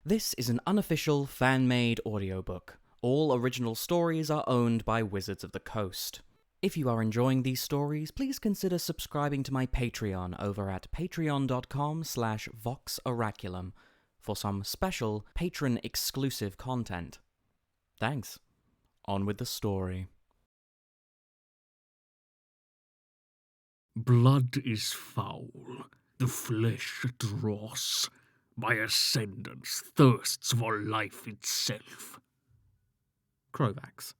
This is an unofficial, fan-made audiobook. All original stories are owned by Wizards of the Coast. If you are enjoying these stories, please consider subscribing to my Patreon over at patreon.com/voxoraculum for some special patron-exclusive content. Thanks. On with the story. Blood is foul, the flesh dross. My ascendance thirsts for life itself. Krovax,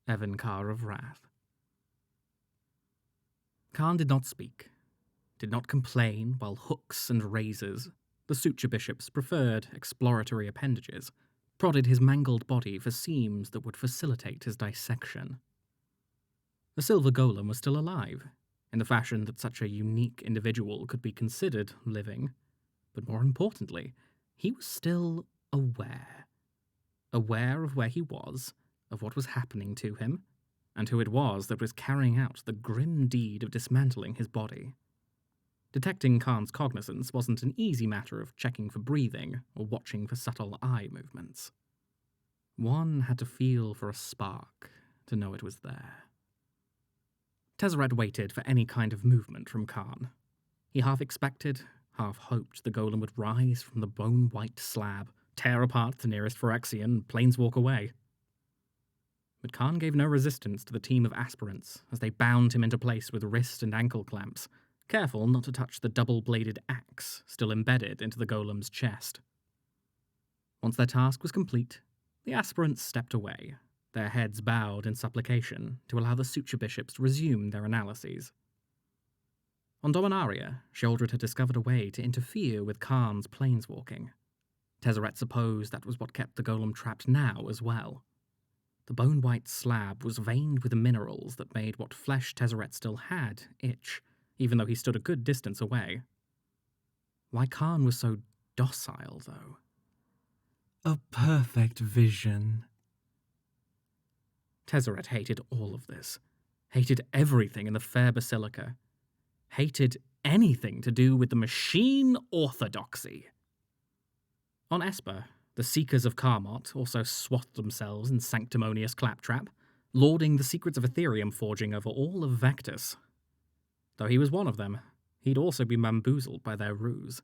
Evancar of Wrath. Karn did not speak, did not complain while hooks and razors, the suture bishop's preferred exploratory appendages, prodded his mangled body for seams that would facilitate his dissection. The silver golem was still alive, in the fashion that such a unique individual could be considered living, but more importantly, he was still aware. Aware of where he was, of what was happening to him, and who it was that was carrying out the grim deed of dismantling his body. Detecting Karn's cognizance wasn't an easy matter of checking for breathing or watching for subtle eye movements. One had to feel for a spark to know it was there. Tezzeret waited for any kind of movement from Karn. He half expected, half hoped the golem would rise from the bone-white slab, tear apart the nearest Phyrexian, and planeswalk away. But Karn gave no resistance to the team of aspirants as they bound him into place with wrist and ankle clamps, careful not to touch the double-bladed axe still embedded into the golem's chest. Once their task was complete, the aspirants stepped away, their heads bowed in supplication to allow the suture bishops to resume their analyses. On Dominaria, Sheoldred had discovered a way to interfere with Karn's planeswalking. Tezzeret supposed that was what kept the golem trapped now as well. The bone-white slab was veined with minerals that made what flesh Tezzeret still had itch, even though he stood a good distance away. Why Karn was so docile, though? A perfect vision. Tezzeret hated all of this. Hated everything in the fair basilica. Hated anything to do with the machine orthodoxy. On Esper, the Seekers of Karmot also swathed themselves in sanctimonious claptrap, lording the secrets of Ethereum forging over all of Vectus. Though he was one of them, he'd also been bamboozled by their ruse.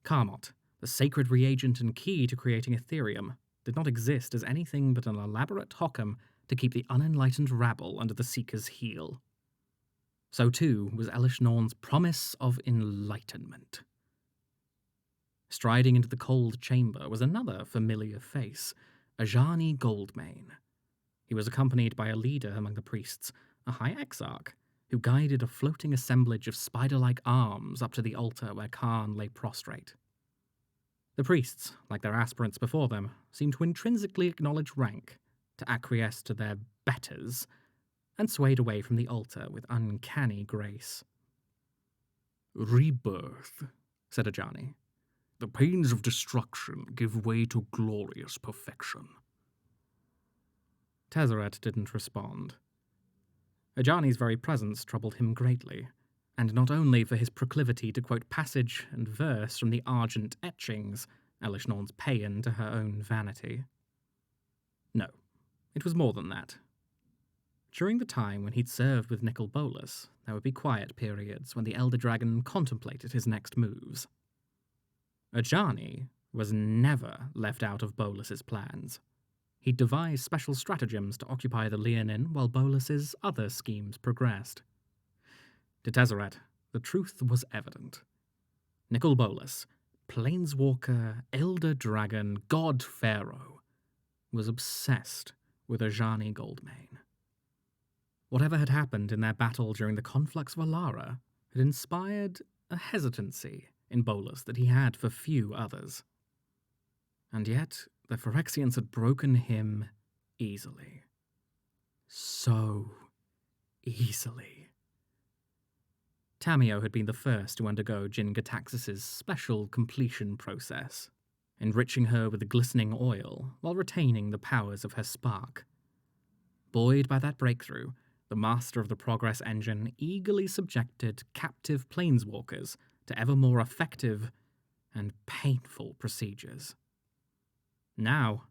Karmot, the sacred reagent and key to creating Ethereum, did not exist as anything but an elaborate hokum to keep the unenlightened rabble under the Seeker's heel. So too was Elesh Norn's promise of enlightenment. Striding into the cold chamber was another familiar face, Ajani Goldmane. He was accompanied by a leader among the priests, a high exarch, who guided a floating assemblage of spider-like arms up to the altar where Karn lay prostrate. The priests, like their aspirants before them, seemed to intrinsically acknowledge rank, to acquiesce to their betters, and swayed away from the altar with uncanny grace. Rebirth, said Ajani. The pains of destruction give way to glorious perfection. Tezzeret didn't respond. Ajani's very presence troubled him greatly, and not only for his proclivity to quote passage and verse from the argent etchings, Elesh Norn's paean to her own vanity. No, it was more than that. During the time when he'd served with Nicol Bolas, there would be quiet periods when the Elder Dragon contemplated his next moves. Ajani was never left out of Bolas's plans. He'd devised special stratagems to occupy the Leonin while Bolas's other schemes progressed. To Tezzeret, the truth was evident. Nicol Bolas, planeswalker, Elder Dragon, God Pharaoh, was obsessed with Ajani Goldmane. Whatever had happened in their battle during the conflux of Alara had inspired a hesitancy in Bolas that he had for few others. And yet, the Phyrexians had broken him easily. So easily. Tamiyo had been the first to undergo Jin Gataxis's special completion process, enriching her with the glistening oil while retaining the powers of her spark. Buoyed by that breakthrough, the master of the Progress Engine eagerly subjected captive planeswalkers to ever more effective and painful procedures. Now,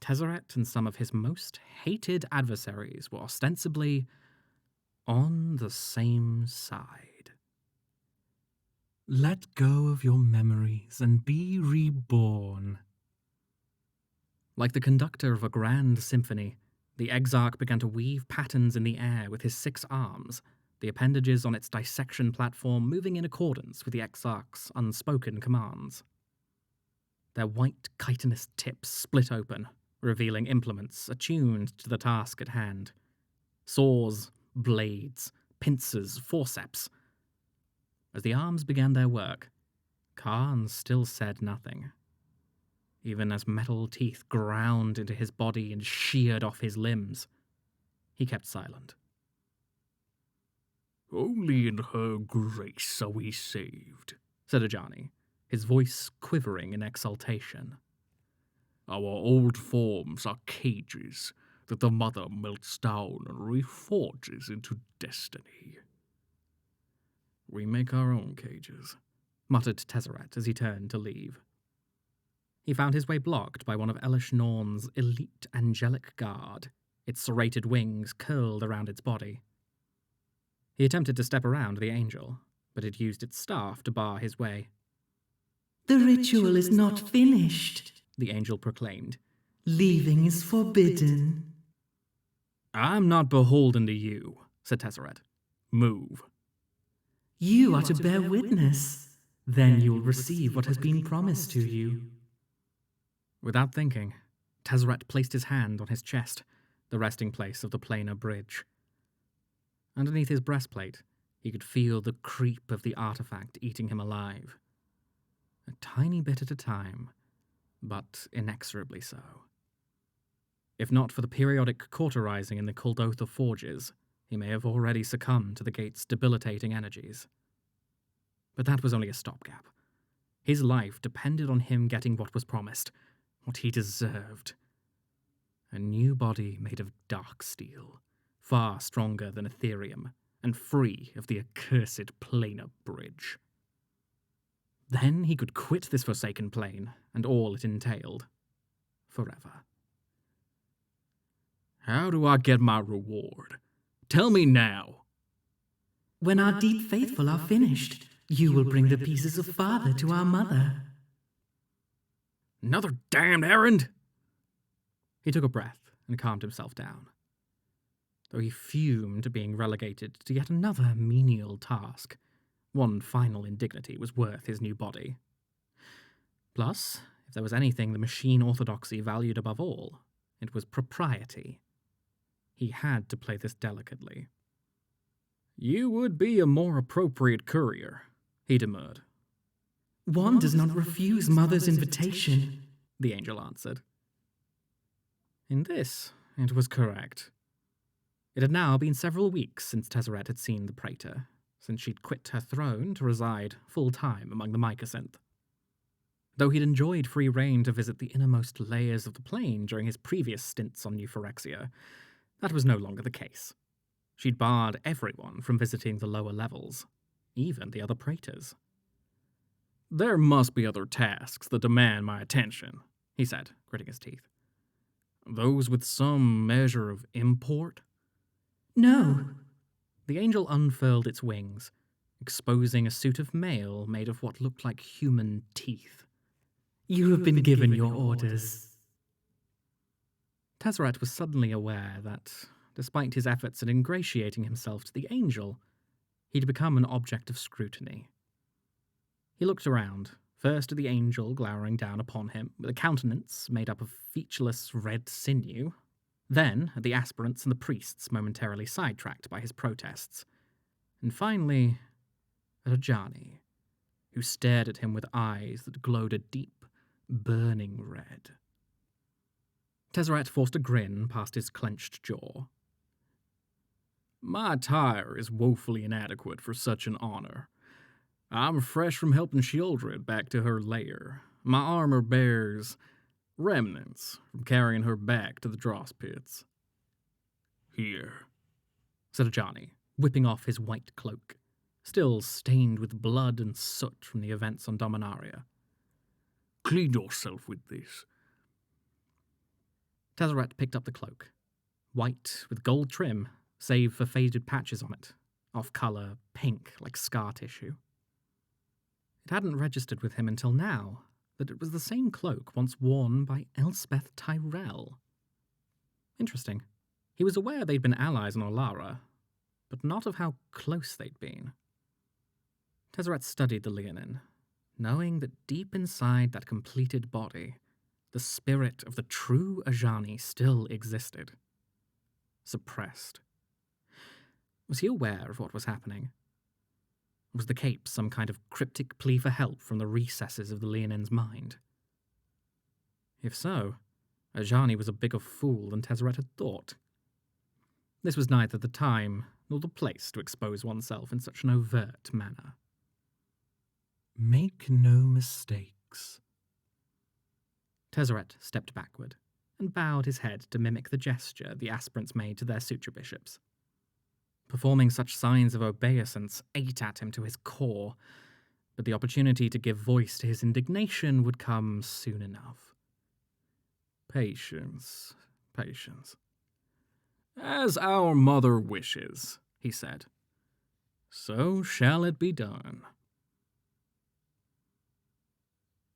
Tezzeret and some of his most hated adversaries were ostensibly on the same side. Let go of your memories and be reborn. Like the conductor of a grand symphony, the Exarch began to weave patterns in the air with his 6 arms, the appendages on its dissection platform moving in accordance with the Exarch's unspoken commands. Their white chitinous tips split open, revealing implements attuned to the task at hand. Saws, blades, pincers, forceps. As the arms began their work, Karn still said nothing. Even as metal teeth ground into his body and sheared off his limbs, he kept silent. Only in her grace are we saved, said Ajani, his voice quivering in exultation. Our old forms are cages that the Mother melts down and reforges into destiny. We make our own cages, muttered Tezzeret as he turned to leave. He found his way blocked by one of Elesh Norn's elite angelic guard, its serrated wings curled around its body. He attempted to step around the angel, but it used its staff to bar his way. The ritual is not finished, the angel proclaimed. Leaving is forbidden. I'm not beholden to you, said Tezzeret. Move. You are to bear witness. Then you will receive what has been promised to you. Without thinking, Tezzeret placed his hand on his chest, the resting place of the planar bridge. Underneath his breastplate, he could feel the creep of the artifact eating him alive. A tiny bit at a time, but inexorably so. If not for the periodic cauterizing in the Kuldotha forges, he may have already succumbed to the gate's debilitating energies. But that was only a stopgap. His life depended on him getting what was promised, what he deserved. A new body made of dark steel, far stronger than Ethereum, and free of the accursed planar bridge. Then he could quit this forsaken plane, and all it entailed. Forever. How do I get my reward? Tell me now. When our deep faithful are finished, you will bring the pieces of father to our mother. Another damned errand? He took a breath and calmed himself down. Though he fumed being relegated to yet another menial task, one final indignity was worth his new body. Plus, if there was anything the machine orthodoxy valued above all, it was propriety. He had to play this delicately. You would be a more appropriate courier, he demurred. One does not refuse mother's invitation, the angel answered. In this, it was correct. It had now been several weeks since Tezzeret had seen the Praetor, since she'd quit her throne to reside full-time among the Mycosynth. Though he'd enjoyed free reign to visit the innermost layers of the plane during his previous stints on New Phyrexia, that was no longer the case. She'd barred everyone from visiting the lower levels, even the other Praetors. There must be other tasks that demand my attention, he said, gritting his teeth. Those with some measure of import? No. The angel unfurled its wings, exposing a suit of mail made of what looked like human teeth. You have been given your orders. Tezzeret was suddenly aware that, despite his efforts at ingratiating himself to the angel, he'd become an object of scrutiny. He looked around, first at the angel glowering down upon him with a countenance made up of featureless red sinew, then at the aspirants and the priests momentarily sidetracked by his protests, and finally at Ajani, who stared at him with eyes that glowed a deep, burning red. Tezzeret forced a grin past his clenched jaw. My attire is woefully inadequate for such an honor. I'm fresh from helping Sheoldred back to her lair. My armor bears remnants from carrying her back to the dross pits. Here, said Ajani, whipping off his white cloak, still stained with blood and soot from the events on Dominaria. Clean yourself with this. Tezzeret picked up the cloak. White with gold trim, save for faded patches on it, off-colour, pink like scar tissue. It hadn't registered with him until now that it was the same cloak once worn by Elspeth Tyrell. Interesting. He was aware they'd been allies on Olara, but not of how close they'd been. Tezzeret studied the Leonin, knowing that deep inside that completed body, the spirit of the true Ajani still existed. Suppressed. Was he aware of what was happening? Was the cape some kind of cryptic plea for help from the recesses of the Leonin's mind? If so, Ajani was a bigger fool than Tezzeret had thought. This was neither the time nor the place to expose oneself in such an overt manner. Make no mistakes. Tezzeret stepped backward and bowed his head to mimic the gesture the aspirants made to their suture bishops. Performing such signs of obeisance ate at him to his core, but the opportunity to give voice to his indignation would come soon enough. Patience, patience. As our mother wishes, he said, so shall it be done.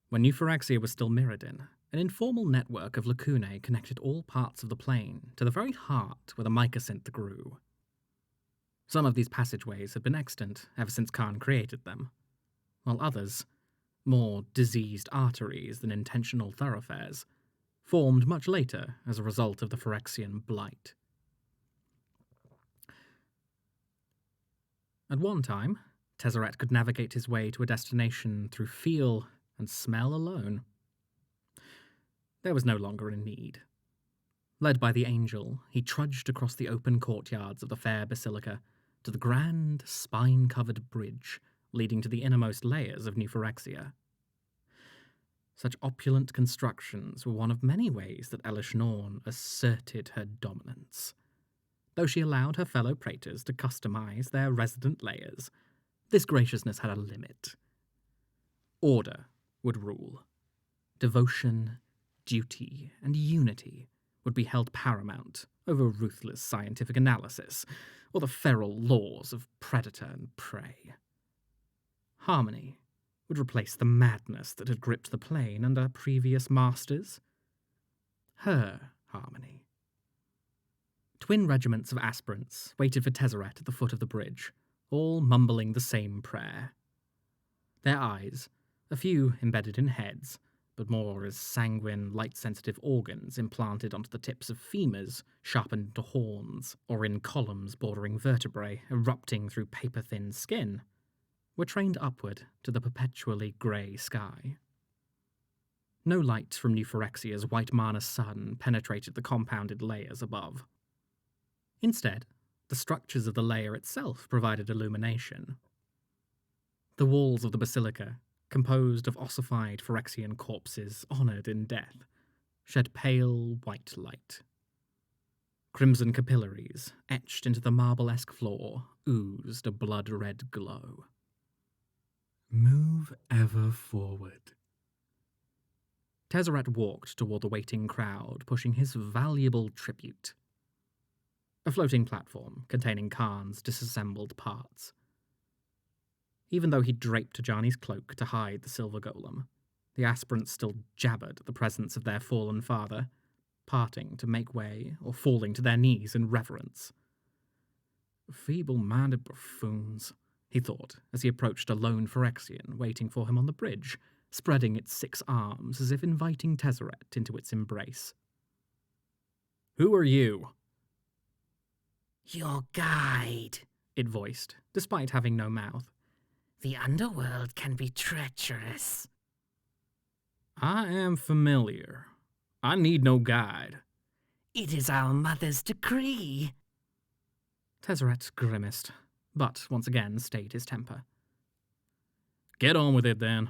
When New Phyrexia was still Mirrodin, an informal network of lacunae connected all parts of the plane to the very heart where the mycosynth grew. Some of these passageways had been extant ever since Karn created them, while others, more diseased arteries than intentional thoroughfares, formed much later as a result of the Phyrexian blight. At one time, Tezzeret could navigate his way to a destination through feel and smell alone. There was no longer a need. Led by the angel, he trudged across the open courtyards of the fair basilica to the grand, spine-covered bridge leading to the innermost layers of New Phyrexia. Such opulent constructions were one of many ways that Elesh Norn asserted her dominance. Though she allowed her fellow praetors to customize their resident layers, this graciousness had a limit. Order would rule. Devotion, duty, and unity would be held paramount over ruthless scientific analysis or the feral laws of predator and prey. Harmony would replace the madness that had gripped the plane under previous masters. Her harmony. Twin regiments of aspirants waited for Tezzeret at the foot of the bridge, all mumbling the same prayer. Their eyes, a few embedded in heads, but more as sanguine, light-sensitive organs implanted onto the tips of femurs, sharpened into horns, or in columns bordering vertebrae erupting through paper-thin skin, were trained upward to the perpetually grey sky. No light from New Phyrexia's white mana sun penetrated the compounded layers above. Instead, the structures of the layer itself provided illumination. The walls of the basilica, composed of ossified Phyrexian corpses honoured in death, shed pale white light. Crimson capillaries, etched into the marble-esque floor, oozed a blood-red glow. Move ever forward. Tezzeret walked toward the waiting crowd, pushing his valuable tribute. A floating platform containing Karn's disassembled parts. Even though he draped Ajani's cloak to hide the silver golem, the aspirants still jabbered at the presence of their fallen father, parting to make way or falling to their knees in reverence. Feeble-minded buffoons, he thought as he approached a lone Phyrexian waiting for him on the bridge, spreading its 6 arms as if inviting Tezzeret into its embrace. Who are you? Your guide, It voiced, despite having no mouth. The underworld can be treacherous. I am familiar. I need no guide. It is our mother's decree. Tezzeret grimaced, but once again stayed his temper. Get on with it, then.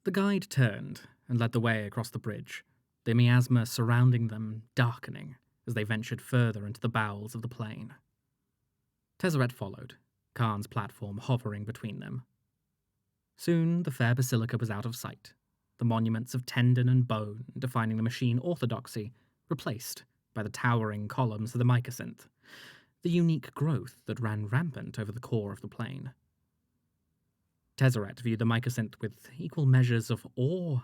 The guide turned and led the way across the bridge, the miasma surrounding them darkening as they ventured further into the bowels of the plain. Tezzeret followed, Karn's platform hovering between them. Soon the fair basilica was out of sight, the monuments of tendon and bone defining the machine orthodoxy replaced by the towering columns of the mycosynth, the unique growth that ran rampant over the core of the plane. Tezzeret viewed the mycosynth with equal measures of awe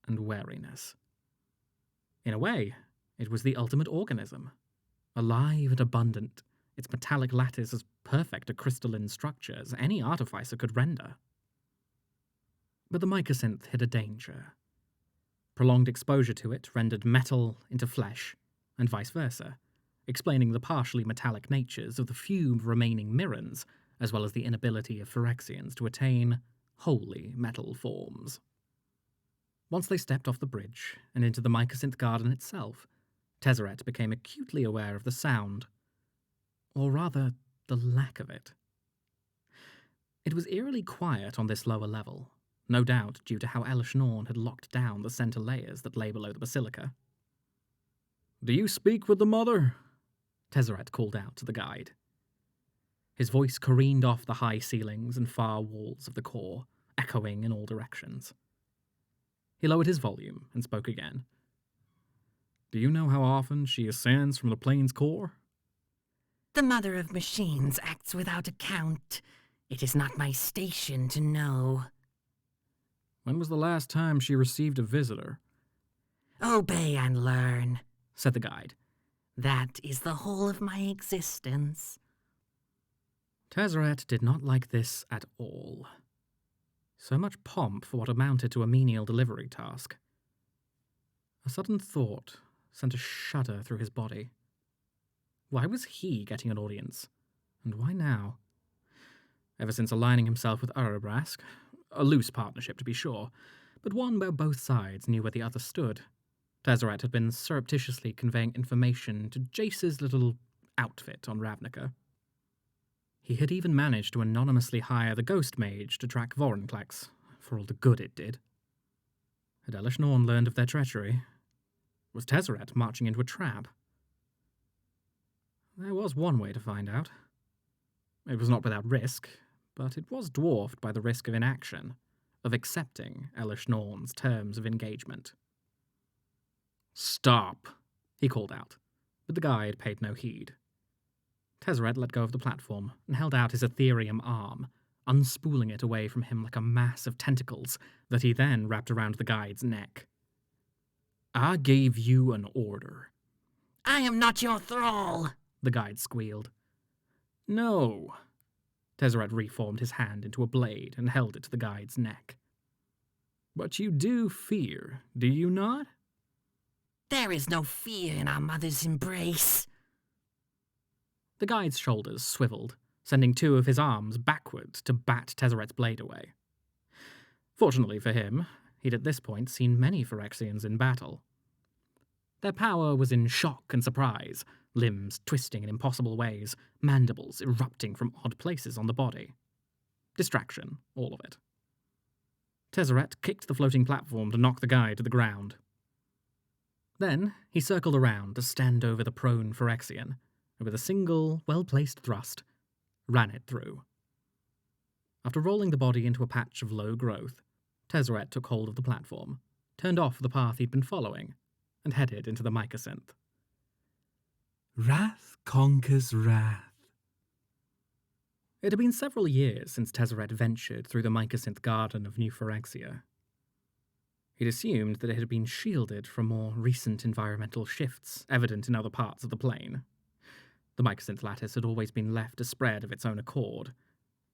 and wariness. In a way, it was the ultimate organism, alive and abundant, its metallic lattice as perfect a crystalline structure as any artificer could render. But the mycosynth hid a danger. Prolonged exposure to it rendered metal into flesh, and vice versa, explaining the partially metallic natures of the few remaining Mirrans, as well as the inability of Phyrexians to attain wholly metal forms. Once they stepped off the bridge and into the mycosynth garden itself, Tezzeret became acutely aware of the sound, or rather, the lack of it. It was eerily quiet on this lower level, no doubt due to how Elesh Norn had locked down the center layers that lay below the basilica. "Do you speak with the mother?" Tezzeret called out to the guide. His voice careened off the high ceilings and far walls of the core, echoing in all directions. He lowered his volume and spoke again. "Do you know how often she ascends from the plane's core?" The mother of machines acts without account. It is not my station to know. "When was the last time she received a visitor?" Obey and learn, said the guide. That is the whole of my existence. Tezzeret did not like this at all. So much pomp for what amounted to a menial delivery task. A sudden thought sent a shudder through his body. Why was he getting an audience? And why now? Ever since aligning himself with Urabrask, a loose partnership to be sure, but one where both sides knew where the other stood, Tezzeret had been surreptitiously conveying information to Jace's little outfit on Ravnica. He had even managed to anonymously hire the Ghost Mage to track Vorinclex, for all the good it did. Had Elesh Norn learned of their treachery? Was Tezzeret marching into a trap? There was one way to find out. It was not without risk, but it was dwarfed by the risk of inaction, of accepting Elesh Norn's terms of engagement. "Stop," he called out, but the guide paid no heed. Tezzeret let go of the platform and held out his ethereum arm, unspooling it away from him like a mass of tentacles that he then wrapped around the guide's neck. "I gave you an order." I am not your thrall, the guide squealed. "No." Tezzeret reformed his hand into a blade and held it to the guide's neck. "But you do fear, do you not?" There is no fear in our mother's embrace. The guide's shoulders swiveled, sending two of his arms backward to bat Tezzeret's blade away. Fortunately for him, he'd at this point seen many Phyrexians in battle. Their power was in shock and surprise, limbs twisting in impossible ways, mandibles erupting from odd places on the body. Distraction, all of it. Tezzeret kicked the floating platform to knock the guide to the ground. Then he circled around to stand over the prone Phyrexian, and with a single, well-placed thrust, ran it through. After rolling the body into a patch of low growth, Tezzeret took hold of the platform, turned off the path he'd been following, and headed into the mycosynth. Wrath conquers wrath. It had been several years since Tezzeret ventured through the mycosynth garden of New Phyrexia. He'd assumed that it had been shielded from more recent environmental shifts evident in other parts of the plane. The mycosynth lattice had always been left to spread of its own accord,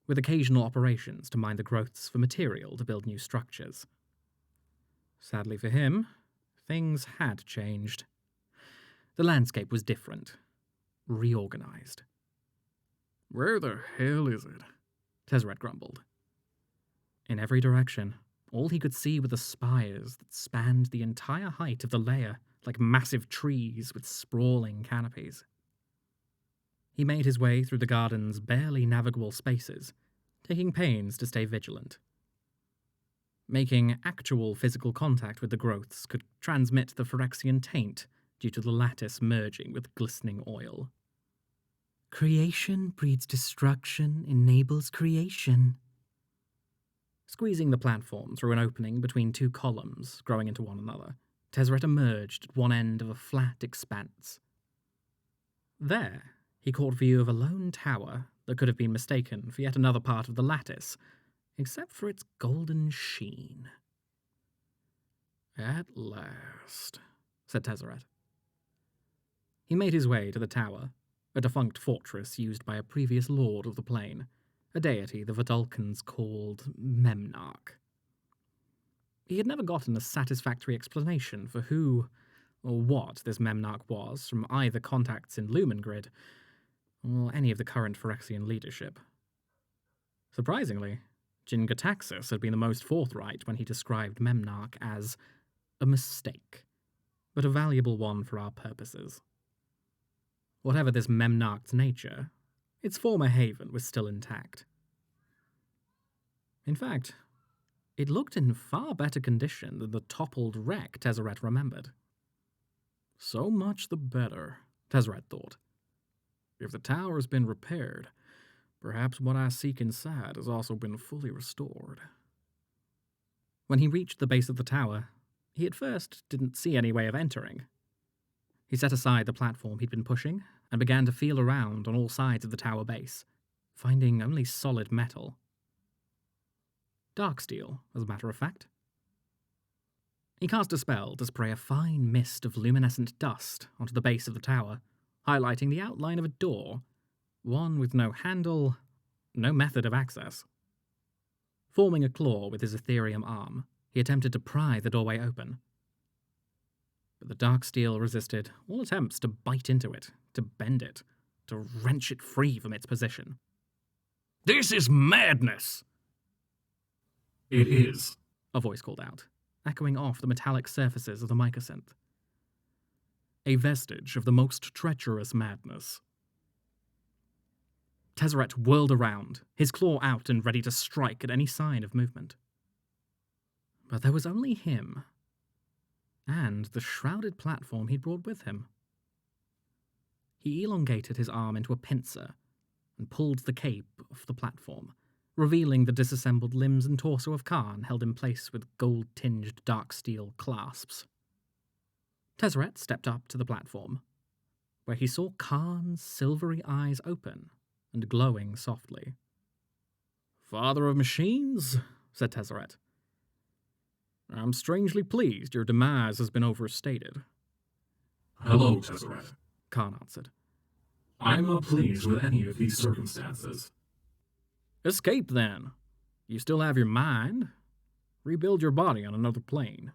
with occasional operations to mine the growths for material to build new structures. Sadly for him, things had changed. The landscape was different, reorganized. "Where the hell is it?" Tezzeret grumbled. In every direction, all he could see were the spires that spanned the entire height of the layer like massive trees with sprawling canopies. He made his way through the garden's barely navigable spaces, taking pains to stay vigilant. Making actual physical contact with the growths could transmit the Phyrexian taint due to the lattice merging with glistening oil. Creation breeds destruction, enables creation. Squeezing the platform through an opening between two columns growing into one another, Tezzeret emerged at one end of a flat expanse. There, he caught view of a lone tower that could have been mistaken for yet another part of the lattice, except for its golden sheen. "At last," said Tezzeret. He made his way to the tower, a defunct fortress used by a previous lord of the plane, a deity the Vidalcans called Memnarch. He had never gotten a satisfactory explanation for who or what this Memnarch was from either contacts in Lumengrid or any of the current Phyrexian leadership. Surprisingly, Jin-Gataxis had been the most forthright when he described Memnarch as a mistake, but a valuable one for our purposes. Whatever this Memnarch's nature, its former haven was still intact. In fact, it looked in far better condition than the toppled wreck Tezzeret remembered. So much the better, Tezzeret thought. If the tower has been repaired, perhaps what I seek inside has also been fully restored. When he reached the base of the tower, he at first didn't see any way of entering. He set aside the platform he'd been pushing and began to feel around on all sides of the tower base, finding only solid metal. Darksteel, as a matter of fact. He cast a spell to spray a fine mist of luminescent dust onto the base of the tower, highlighting the outline of a door, one with no handle, no method of access. Forming a claw with his ethereum arm, he attempted to pry the doorway open. But the dark steel resisted all attempts to bite into it, to bend it, to wrench it free from its position. "This is madness!" "It is," a voice called out, echoing off the metallic surfaces of the mycosynth. "A vestige of the most treacherous madness." Tezzeret whirled around, his claw out and ready to strike at any sign of movement. But there was only him, and the shrouded platform he'd brought with him. He elongated his arm into a pincer and pulled the cape off the platform, revealing the disassembled limbs and torso of Karn held in place with gold-tinged dark steel clasps. Tezzeret stepped up to the platform, where he saw Karn's silvery eyes open and glowing softly. "Father of machines," said Tezzeret. "I'm strangely pleased your demise has been overstated." "Hello, Tezzeret," Karn answered. "I'm not pleased with any of these circumstances." "Escape, then. You still have your mind. Rebuild your body on another plane."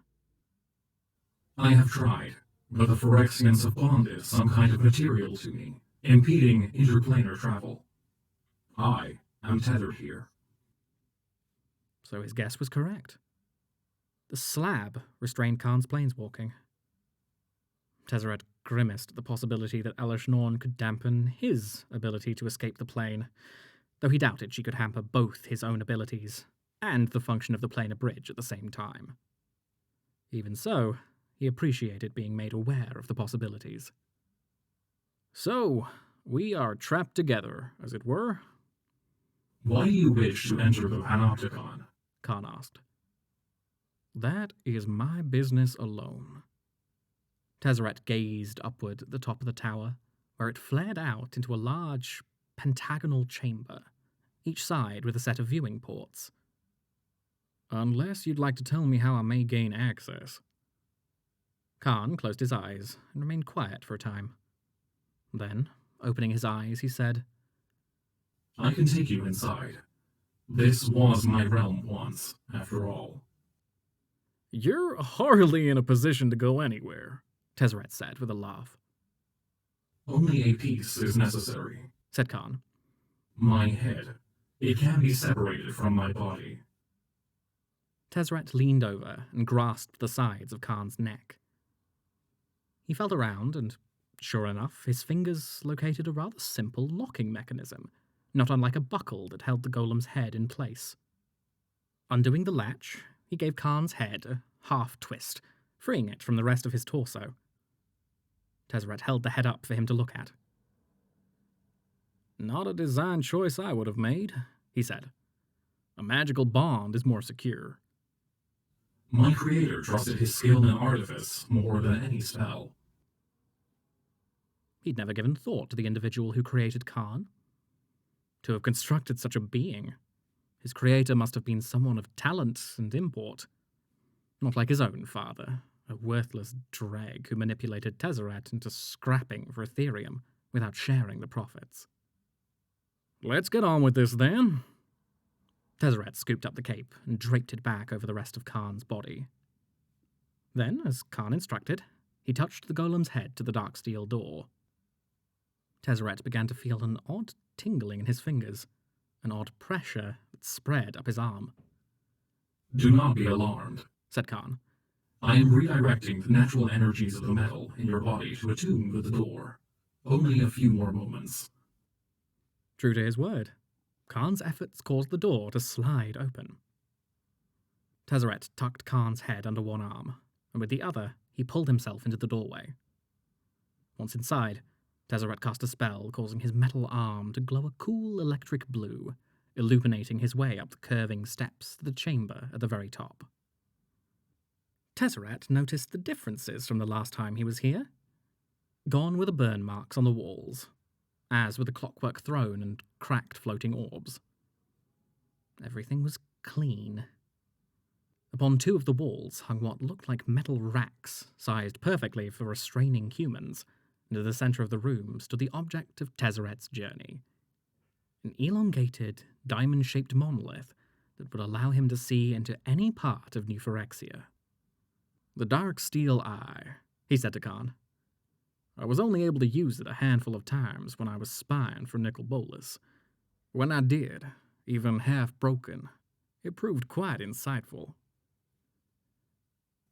"I have tried, but the Phyrexians have bonded some kind of material to me, impeding interplanar travel. I am tethered here." So his guess was correct. The slab restrained Karn's planeswalking. Tezzeret grimaced at the possibility that Elesh Norn could dampen his ability to escape the plane, though he doubted she could hamper both his own abilities and the function of the planar bridge at the same time. Even so, he appreciated being made aware of the possibilities. "So, we are trapped together, as it were." "Why do you wish to enter the Panopticon?" Karn asked. "That is my business alone." Tezzeret gazed upward at the top of the tower, where it flared out into a large pentagonal chamber, each side with a set of viewing ports. "Unless you'd like to tell me how I may gain access." Karn closed his eyes and remained quiet for a time. Then, opening his eyes, he said, "I can take you inside. This was my realm once, after all." "You're hardly in a position to go anywhere," Tezzeret said with a laugh. "Only a piece is necessary," said Karn. "My head. It can be separated from my body." Tezzeret leaned over and grasped the sides of Karn's neck. He felt around, and sure enough, his fingers located a rather simple locking mechanism, not unlike a buckle that held the golem's head in place. Undoing the latch, he gave Karn's head a half-twist, freeing it from the rest of his torso. Tezzeret held the head up for him to look at. "Not a design choice I would have made," he said. A magical bond is more secure. My creator trusted his skill in artifice more than any spell. He'd never given thought to the individual who created Karn. To have constructed such a being, his creator must have been someone of talent and import. Not like his own father, a worthless dreg who manipulated Tezzeret into scrapping for Ethereum without sharing the profits. Let's get on with this, then. Tezzeret scooped up the cape and draped it back over the rest of Karn's body. Then, as Karn instructed, he touched the golem's head to the dark steel door. Tezzeret began to feel an odd tingling in his fingers, an odd pressure that spread up his arm. Do not be alarmed, said Karn. I am redirecting the natural energies of the metal in your body to attune with the door. Only a few more moments. True to his word, Karn's efforts caused the door to slide open. Tezzeret tucked Karn's head under one arm, and with the other, he pulled himself into the doorway. Once inside, Tezzeret cast a spell, causing his metal arm to glow a cool electric blue, illuminating his way up the curving steps to the chamber at the very top. Tezzeret noticed the differences from the last time he was here. Gone were the burn marks on the walls, as were the clockwork throne and cracked floating orbs. Everything was clean. Upon two of the walls hung what looked like metal racks, sized perfectly for restraining humans, and at the center of the room stood the object of Tezzeret's journey. An elongated, diamond-shaped monolith that would allow him to see into any part of New Phyrexia. The Darksteel Eye, he said to Karn. I was only able to use it a handful of times when I was spying for Nicol Bolas. When I did, even half-broken, it proved quite insightful.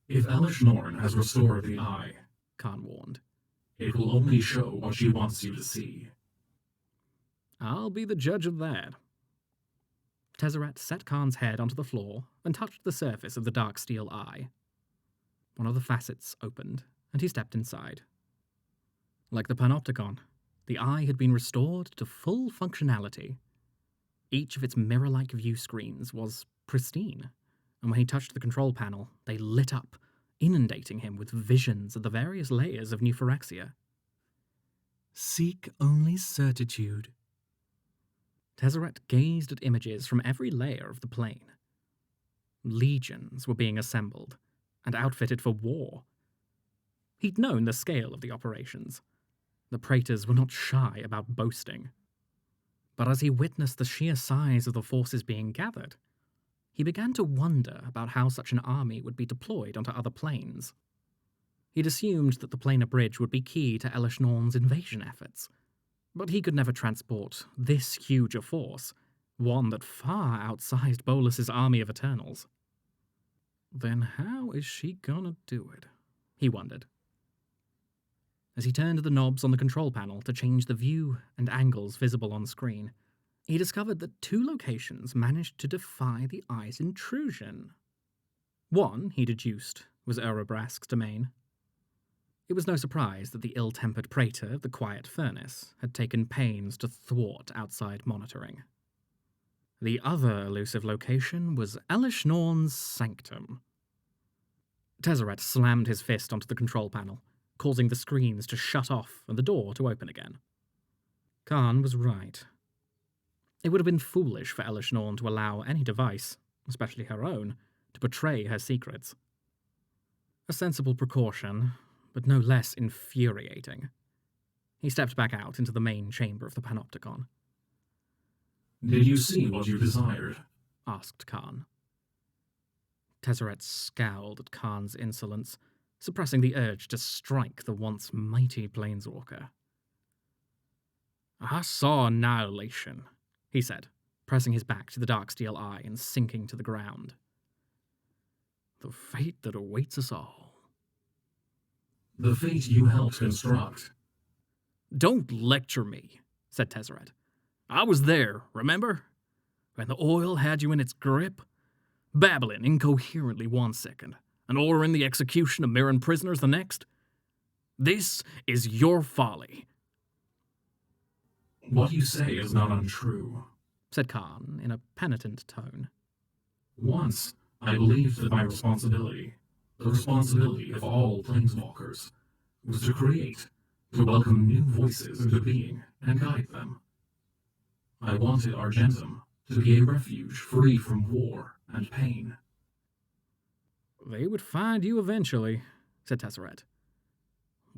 If Elesh Norn has restored the eye, Karn warned, it will only show what she wants you to see. I'll be the judge of that. Tezzeret set Karn's head onto the floor and touched the surface of the Darksteel Eye. One of the facets opened, and he stepped inside. Like the Panopticon, the eye had been restored to full functionality. Each of its mirror-like view screens was pristine, and when he touched the control panel, they lit up, inundating him with visions of the various layers of New Phyrexia. Seek only certitude. Tezzeret gazed at images from every layer of the plane. Legions were being assembled, and outfitted for war. He'd known the scale of the operations. The Praetors were not shy about boasting. But as he witnessed the sheer size of the forces being gathered, he began to wonder about how such an army would be deployed onto other planes. He'd assumed that the planar bridge would be key to Elesh Norn's invasion efforts, but he could never transport this huge a force, one that far outsized Bolas's army of Eternals. Then how is she gonna do it? He wondered. As he turned the knobs on the control panel to change the view and angles visible on screen, he discovered that two locations managed to defy the eye's intrusion. One, he deduced, was Erebrask's domain. It was no surprise that the ill-tempered Praetor of the Quiet Furnace had taken pains to thwart outside monitoring. The other elusive location was Elesh Norn's sanctum. Tezzeret slammed his fist onto the control panel, causing the screens to shut off and the door to open again. Karn was right. It would have been foolish for Elesh Norn to allow any device, especially her own, to betray her secrets. A sensible precaution, but no less infuriating. He stepped back out into the main chamber of the Panopticon. Did you see what you desired? Asked Karn. Tezzeret scowled at Karn's insolence, suppressing the urge to strike the once mighty planeswalker. I saw annihilation, he said, pressing his back to the Darksteel Eye and sinking to the ground. The fate that awaits us all. The fate you helped construct. Don't lecture me, said Tezzeret. I was there, remember? When the oil had you in its grip? Babbling incoherently 1 second, and ordering the execution of Mirren prisoners the next? This is your folly. What you say is not untrue, said Karn in a penitent tone. Once, I believed that my responsibility, the responsibility of all planeswalkers, was to create, to welcome new voices into being and guide them. I wanted Argentum to be a refuge free from war and pain. They would find you eventually, said Tezzeret.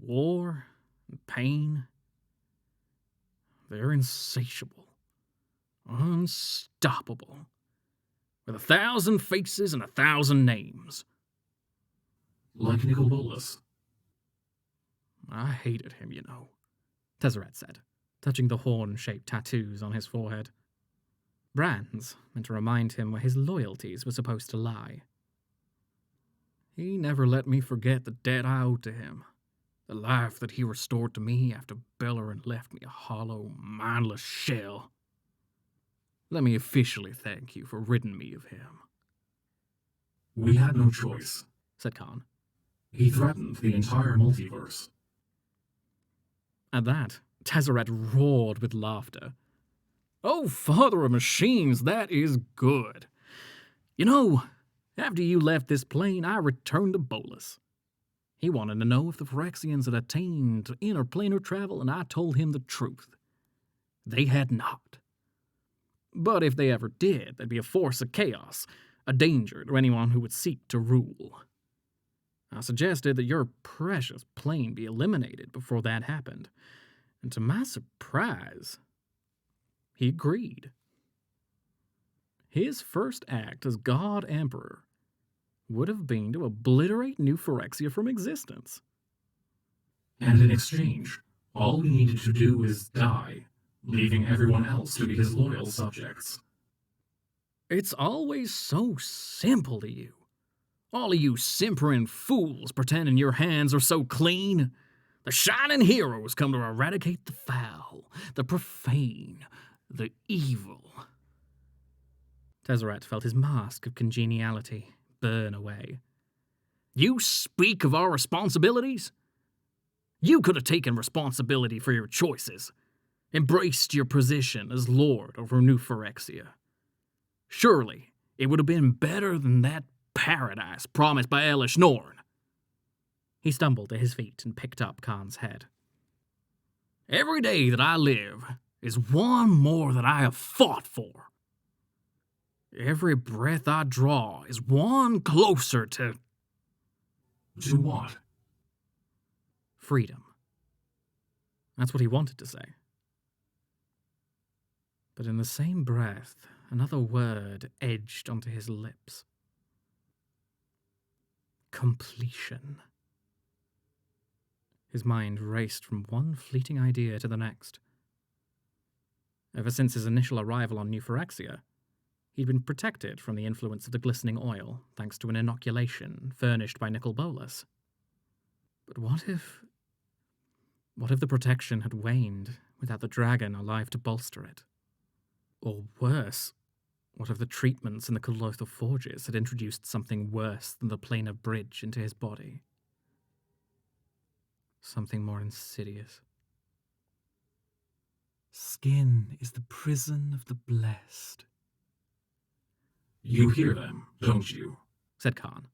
War and pain. They're insatiable, unstoppable, with 1,000 faces and 1,000 names. Like Nicobolus. I hated him, Tezzeret said, touching the horn-shaped tattoos on his forehead. Brands meant to remind him where his loyalties were supposed to lie. He never let me forget the debt I owed to him, the life that he restored to me after Bellerin left me a hollow, mindless shell. Let me officially thank you for ridding me of him. We had no choice, said Karn. He threatened the entire multiverse. At that, Tezzeret roared with laughter. Oh, Father of Machines, that is good. After you left this plane, I returned to Bolus. He wanted to know if the Phyrexians had attained interplanar travel, and I told him the truth. They had not. But if they ever did, they'd be a force of chaos, a danger to anyone who would seek to rule. I suggested that your precious plane be eliminated before that happened, and to my surprise, he agreed. His first act as God Emperor would have been to obliterate New Phyrexia from existence. And in exchange, all we needed to do is die, leaving everyone else to be his loyal subjects. It's always so simple to you. All of you simpering fools pretending your hands are so clean. The shining heroes come to eradicate the foul, the profane, the evil. Tezzeret felt his mask of congeniality burn away. You speak of our responsibilities? You could have taken responsibility for your choices, embraced your position as Lord over New Phyrexia. Surely it would have been better than that paradise promised by Elesh Norn. He stumbled to his feet and picked up Karn's head. Every day that I live is one more that I have fought for. Every breath I draw is one closer to... To what? Freedom. That's what he wanted to say. But in the same breath, another word edged onto his lips. Completion. His mind raced from one fleeting idea to the next. Ever since his initial arrival on New Phyrexia, he'd been protected from the influence of the glistening oil thanks to an inoculation furnished by Nicobolus. But what if the protection had waned without the dragon alive to bolster it? Or worse, what if the treatments in the Colothal Forges had introduced something worse than the planar bridge into his body? Something more insidious. Skin is the prison of the blessed. You hear them, don't you? Said Karn.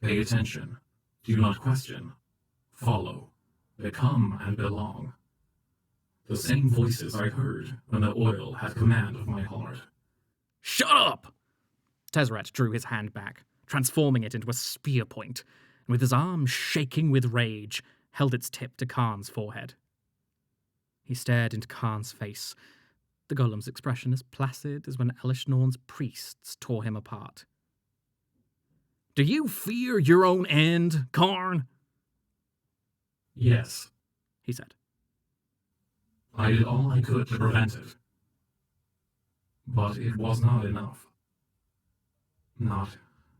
Pay attention. Do not question. Follow. Become and belong. The same voices I heard when the oil had command of my heart. Shut up! Tezzeret drew his hand back, transforming it into a spear point, and with his arm shaking with rage, held its tip to Karn's forehead. He stared into Karn's face, the golem's expression as placid as when Elish Norn's priests tore him apart. Do you fear your own end, Karn? Yes, he said. I did all I could to prevent it. But it was not enough. Not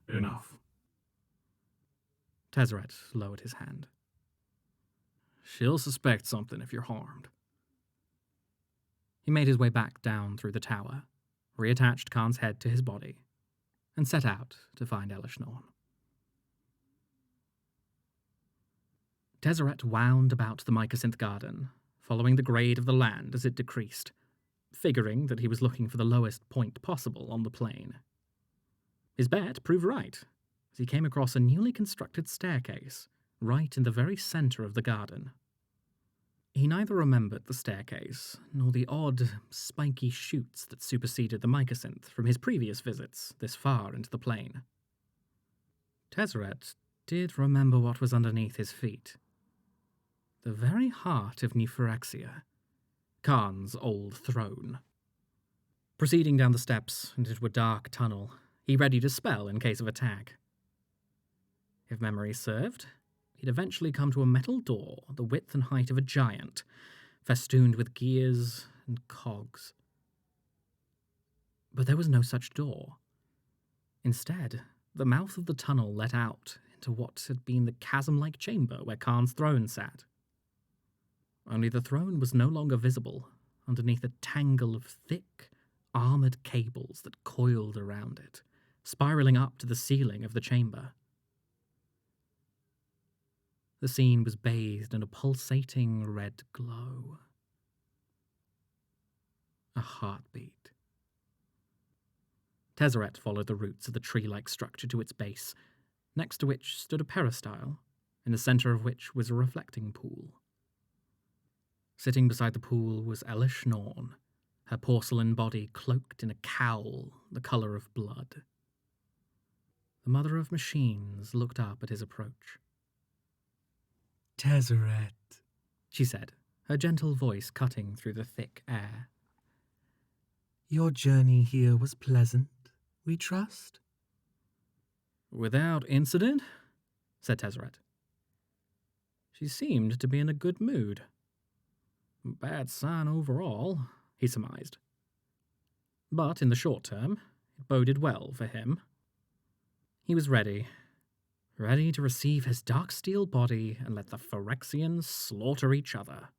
enough. Tezzeret lowered his hand. She'll suspect something if you're harmed. He made his way back down through the tower, reattached Karn's head to his body, and set out to find Elish Norn. Tezzeret wound about the mycosynth garden, following the grade of the land as it decreased, figuring that he was looking for the lowest point possible on the plane. His bet proved right, as he came across a newly constructed staircase right in the very center of the garden. He neither remembered the staircase nor the odd, spiky chutes that superseded the mycosynth from his previous visits this far into the plane. Tezzeret did remember what was underneath his feet. The very heart of New Phyrexia, Karn's old throne. Proceeding down the steps and into a dark tunnel, he readied a spell in case of attack. If memory served, he'd eventually come to a metal door the width and height of a giant, festooned with gears and cogs. But there was no such door. Instead, the mouth of the tunnel let out into what had been the chasm-like chamber where Karn's throne sat. Only the throne was no longer visible underneath a tangle of thick, armoured cables that coiled around it, spiralling up to the ceiling of the chamber. The scene was bathed in a pulsating red glow. A heartbeat. Tezzeret followed the roots of the tree-like structure to its base, next to which stood a peristyle, in the centre of which was a reflecting pool. Sitting beside the pool was Elish Norn, her porcelain body cloaked in a cowl the colour of blood. The mother of machines looked up at his approach. Tezzeret, She said, her gentle voice cutting through the thick air. your journey here was pleasant, we trust? Without incident? Said Tezzeret. She seemed to be in a good mood. Bad sign overall, he surmised. But in the short term, it boded well for him. He was ready to receive his Darksteel body and let the Phyrexians slaughter each other.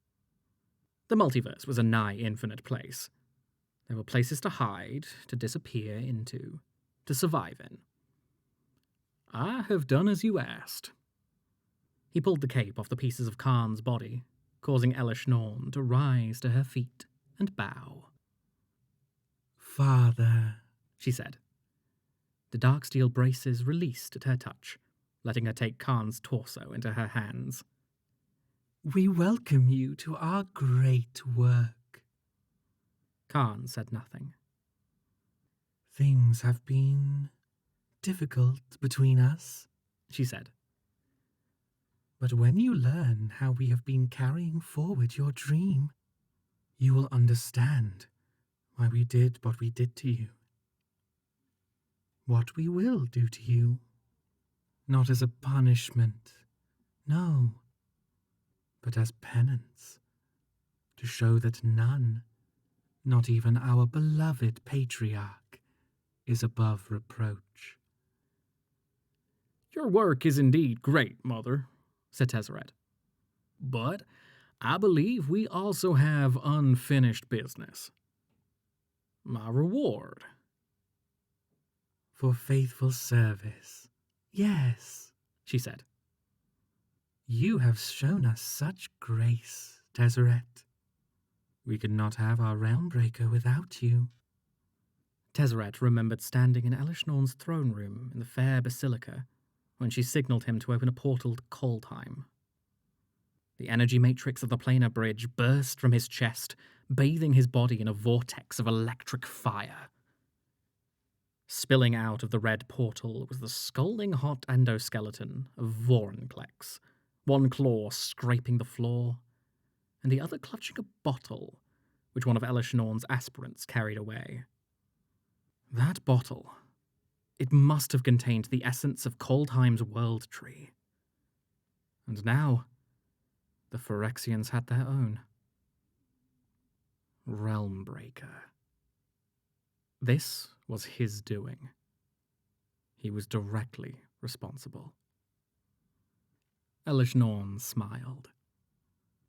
The multiverse was a nigh infinite place. There were places to hide, to disappear into, to survive in. I have done as you asked. He pulled the cape off the pieces of Karn's body, causing Elesh Norn to rise to her feet and bow. Father, She said. The Darksteel braces released at her touch, letting her take Karn's torso into her hands. we welcome you to our great work. Karn said nothing. Things have been difficult between us, She said. but when you learn how we have been carrying forward your dream, you will understand why we did what we did to you. What we will do to you. Not as a punishment, no, but as penance, to show that none, not even our beloved patriarch, is above reproach. Your work is indeed great, Mother, said Tezzeret. But I believe we also have unfinished business. My reward. For faithful service, yes, She said. you have shown us such grace, Tezzeret. We could not have our Realmbreaker without you. Tezzeret remembered standing in Elish Norn's throne room in the fair basilica when she signalled him to open a portal to Coldheim. The energy matrix of the planar bridge burst from his chest, bathing his body in a vortex of electric fire. Spilling out of the red portal was the scalding hot endoskeleton of Vorinclex, one claw scraping the floor, and the other clutching a bottle, which one of Elish Norn's aspirants carried away. That bottle, it must have contained the essence of Coldheim's world tree. And now, the Phyrexians had their own. Realmbreaker. This was his doing. He was directly responsible. Elish Norn smiled.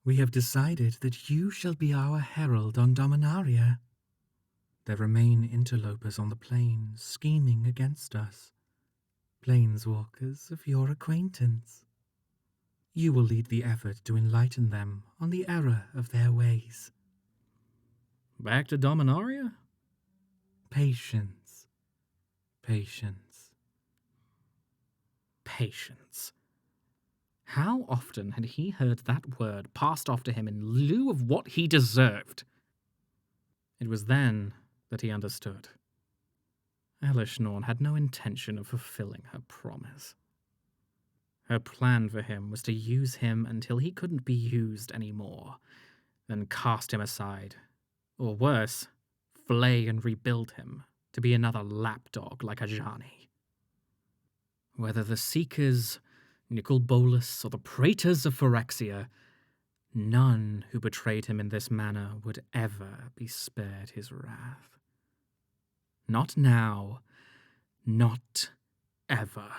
We have decided that you shall be our herald on Dominaria. There remain interlopers on the plains scheming against us, planeswalkers of your acquaintance. You will lead the effort to enlighten them on the error of their ways. Back to Dominaria? Patience. Patience. Patience. How often had he heard that word passed off to him in lieu of what he deserved? It was then that he understood. Elesh Norn had no intention of fulfilling her promise. Her plan for him was to use him until he couldn't be used anymore, then cast him aside, or worse, flay and rebuild him to be another lapdog like Ajani. Whether the Seekers, Nicol Bolas, or the Praetors of Phyrexia, none who betrayed him in this manner would ever be spared his wrath. Not now, not ever.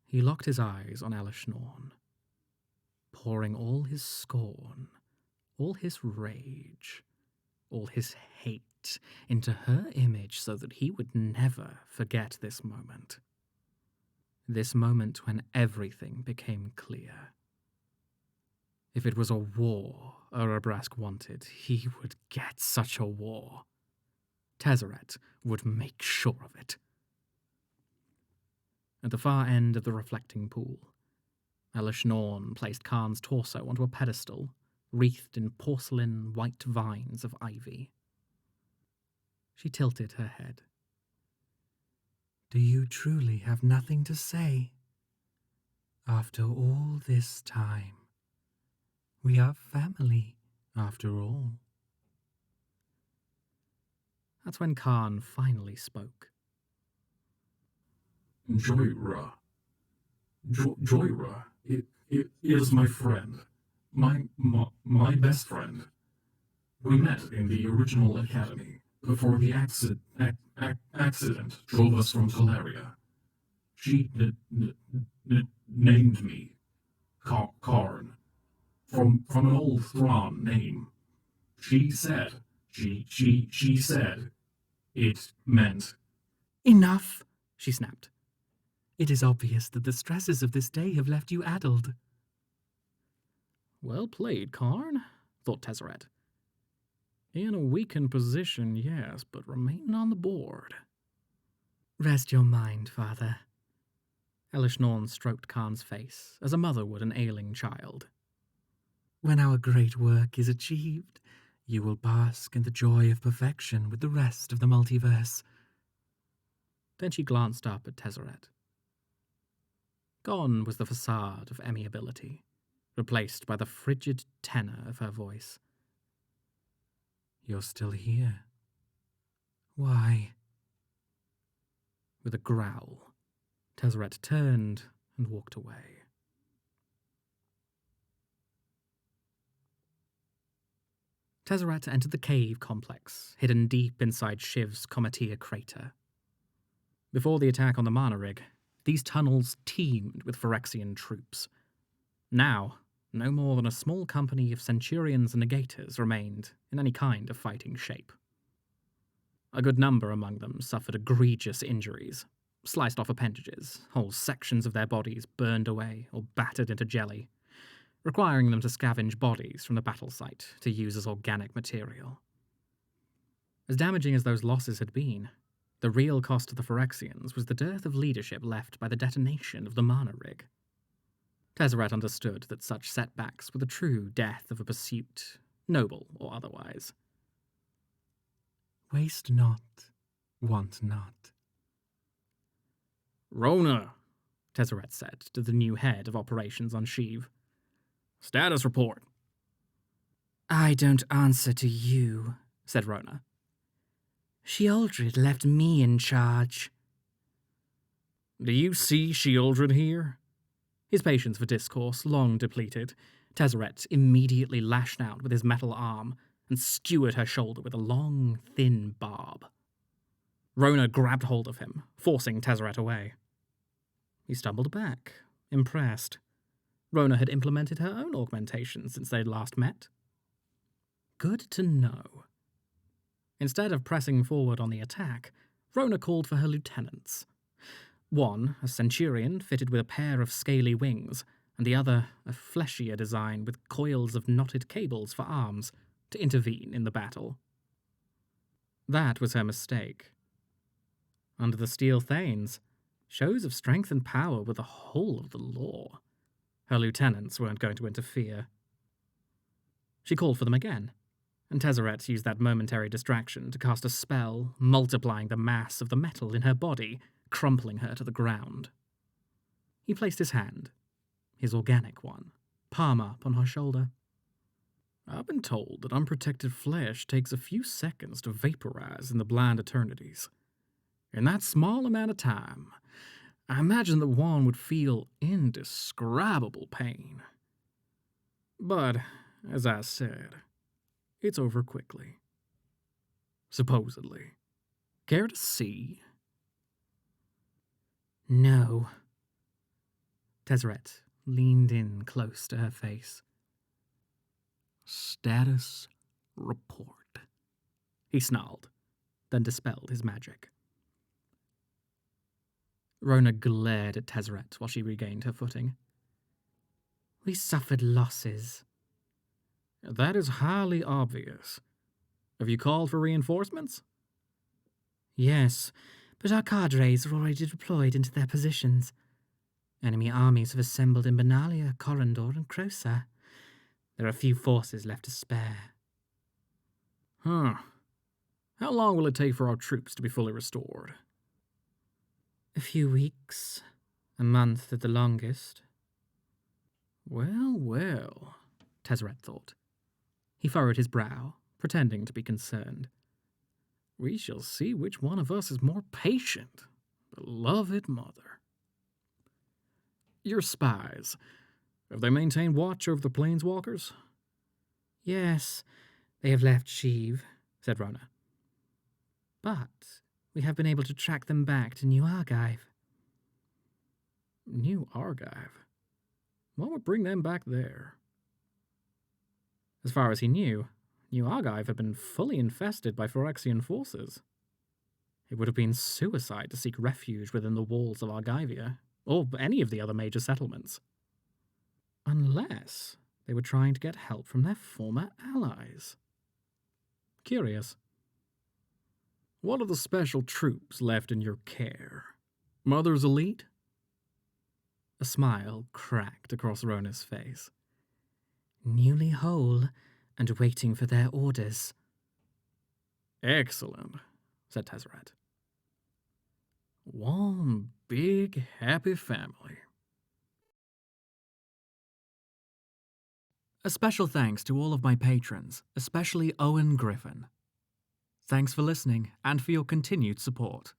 He locked his eyes on Elesh Norn, pouring all his scorn, all his rage, all his hate into her image so that he would never forget this moment. This moment when everything became clear. If it was a war Urabrask wanted, he would get such a war. Tezzeret would make sure of it. At the far end of the reflecting pool, Elesh Norn placed Karn's torso onto a pedestal, wreathed in porcelain white vines of ivy. She tilted her head. Do you truly have nothing to say? After all this time, we are family, after all. That's when Karn finally spoke. Joyra. Joyra. It is my friend. My best friend. We met in the original academy before the accident drove us from Teleria. She named me Karn from an old Thrawn name. She said it meant. Enough, She snapped. It is obvious that the stresses of this day have left you addled. Well played, Karn, thought Tezzeret. In a weakened position, yes, but remaining on the board. Rest your mind, father. Elesh Norn stroked Karn's face, as a mother would an ailing child. When our great work is achieved, you will bask in the joy of perfection with the rest of the multiverse. Then she glanced up at Tezzeret. Gone was the facade of amiability, replaced by the frigid tenor of her voice. You're still here. Why? With a growl, Tezzeret turned and walked away. Tezzeret entered the cave complex, hidden deep inside Shiv's Comatia crater. Before the attack on the Mana Rig, these tunnels teemed with Phyrexian troops. Now, no more than a small company of Centurions and Negators remained in any kind of fighting shape. A good number among them suffered egregious injuries, sliced off appendages, whole sections of their bodies burned away or battered into jelly, requiring them to scavenge bodies from the battle site to use as organic material. As damaging as those losses had been, the real cost to the Phyrexians was the dearth of leadership left by the detonation of the Mana Rig. Tezzeret understood that such setbacks were the true death of a pursuit, noble or otherwise. Waste not, want not. Rona, Tezzeret said to the new head of operations on Sheev. Status report. I don't answer to you, said Rona. Sheoldred left me in charge. Do you see Sheoldred here? His patience for discourse long depleted, Tezzeret immediately lashed out with his metal arm and skewered her shoulder with a long, thin barb. Rona grabbed hold of him, forcing Tezzeret away. He stumbled back, impressed. Rona had implemented her own augmentation since they'd last met. Good to know. Instead of pressing forward on the attack, Rona called for her lieutenants. One, a centurion fitted with a pair of scaly wings, and the other, a fleshier design with coils of knotted cables for arms, to intervene in the battle. That was her mistake. Under the Steel Thanes, shows of strength and power were the whole of the law. Her lieutenants weren't going to interfere. She called for them again, and Tezzeret used that momentary distraction to cast a spell, multiplying the mass of the metal in her body, crumpling her to the ground. He placed his hand, his organic one, palm up on her shoulder. I've been told that unprotected flesh takes a few seconds to vaporize in the blind eternities. In that small amount of time, I imagine that one would feel indescribable pain. But, as I said, it's over quickly. Supposedly. Care to see? No. Tezzeret leaned in close to her face. Status report. He snarled, then dispelled his magic. Rona glared at Tezzeret while she regained her footing. We suffered losses. That is highly obvious. Have you called for reinforcements? Yes, but our cadres are already deployed into their positions. Enemy armies have assembled in Benalia, Corondor, and Crosa. There are few forces left to spare. How long will it take for our troops to be fully restored? A few weeks. A month at the longest. Well, Tezzeret thought. He furrowed his brow, pretending to be concerned. We shall see which one of us is more patient. Beloved mother. Your spies, have they maintained watch over the planeswalkers? Yes, they have left Sheev, said Rona. But we have been able to track them back to New Argive. New Argive? What would bring them back there? As far as he knew, New Argive had been fully infested by Phyrexian forces. It would have been suicide to seek refuge within the walls of Argivia, or any of the other major settlements. Unless they were trying to get help from their former allies. Curious. What are the special troops left in your care? Mother's elite? A smile cracked across Rona's face. Newly whole and waiting for their orders. Excellent, said Tezzeret. One big happy family. A special thanks to all of my patrons, especially Owen Griffin. Thanks for listening and for your continued support.